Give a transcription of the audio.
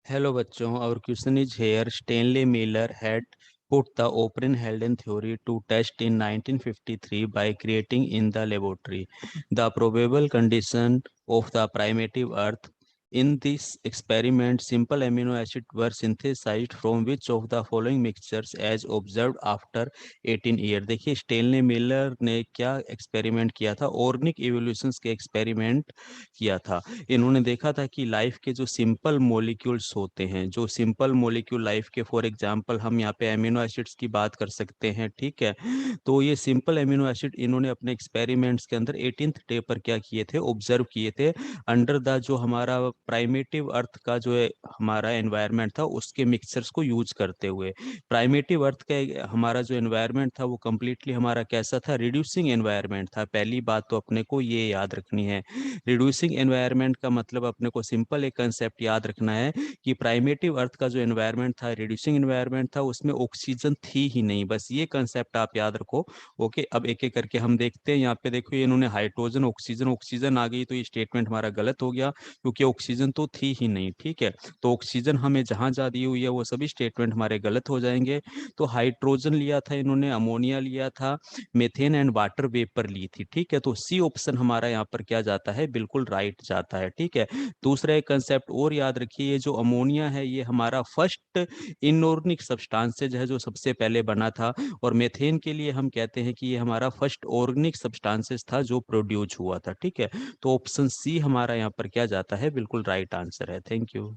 Hello बच्चों, our question is here. Stanley Miller had put the O'Brien-Haldane theory to test in 1953 by creating in the laboratory the probable condition of the primitive Earth. In this experiment, simple amino acids were synthesized from which of the following mixtures as observed after 18 year. देखिए Stanley Miller ने क्या experiment किया था, organic evolutions के experiment किया था। इन्होंने देखा था कि लाइफ के जो सिंपल मॉलिक्यूल्स होते हैं, जो सिंपल मॉलिक्यूल लाइफ के, फॉर एग्जांपल हम यहाँ पे अमीनो एसिड्स की बात कर सकते हैं, ठीक है। तो ये सिंपल अमीनो एसिड इन्होंने अपने एक्सपेरिमेंट्स के अंदर 18th डे पर क्या किए थे, ऑब्जर्व किए थे अंडर द जो हमारा प्राइमेटिव अर्थ का जो है हमारा एनवायरनमेंट था उसके मिक्सचर्स को यूज करते हुए। प्राइमेटिव अर्थ का हमारा जो एनवायरनमेंट था वो कम्प्लीटली हमारा कैसा था, रिड्यूसिंग एनवायरनमेंट था। पहली बात तो अपने को ये याद रखनी है। रिड्यूसिंग एनवायरनमेंट का मतलब अपने को सिंपल एक कंसेप्ट याद रखना है कि प्राइमेटिव अर्थ का जो एनवायरनमेंट था, रिड्यूसिंग एनवायरनमेंट था, उसमें ऑक्सीजन थी ही नहीं। बस ये कंसेप्ट आप याद रखो। ओके, अब एक एक करके हम देखते हैं। यहाँ पे देखो ये इन्होंने हाइड्रोजन ऑक्सीजन ऑक्सीजन आ गई, तो ये स्टेटमेंट हमारा गलत हो गया क्योंकि ऑक्सीजन तो थी ही नहीं, ठीक है। तो ऑक्सीजन हमें जहां जा दी हुई है वो सभी स्टेटमेंट हमारे गलत हो जाएंगे। तो हाइड्रोजन लिया था इन्होंने, अमोनिया लिया था, मेथेन एंड वाटर वेपर ली थी, ठीक है। तो सी ऑप्शन हमारा यहाँ पर क्या जाता है, बिल्कुल राइट जाता है, ठीक है। दूसरा एक कंसेप्ट और याद रखिए, ये जो अमोनिया है ये हमारा फर्स्ट इनऑर्गेनिक सब्सटेंसेज है जो सबसे पहले बना था। और मेथेन के लिए हम कहते हैं कि ये हमारा फर्स्ट ऑर्गेनिक सब्सटेंसेज था जो प्रोड्यूस हुआ था, ठीक है। तो ऑप्शन सी हमारा यहाँ पर क्या जाता है, बिल्कुल राइट आंसर है। Thank you.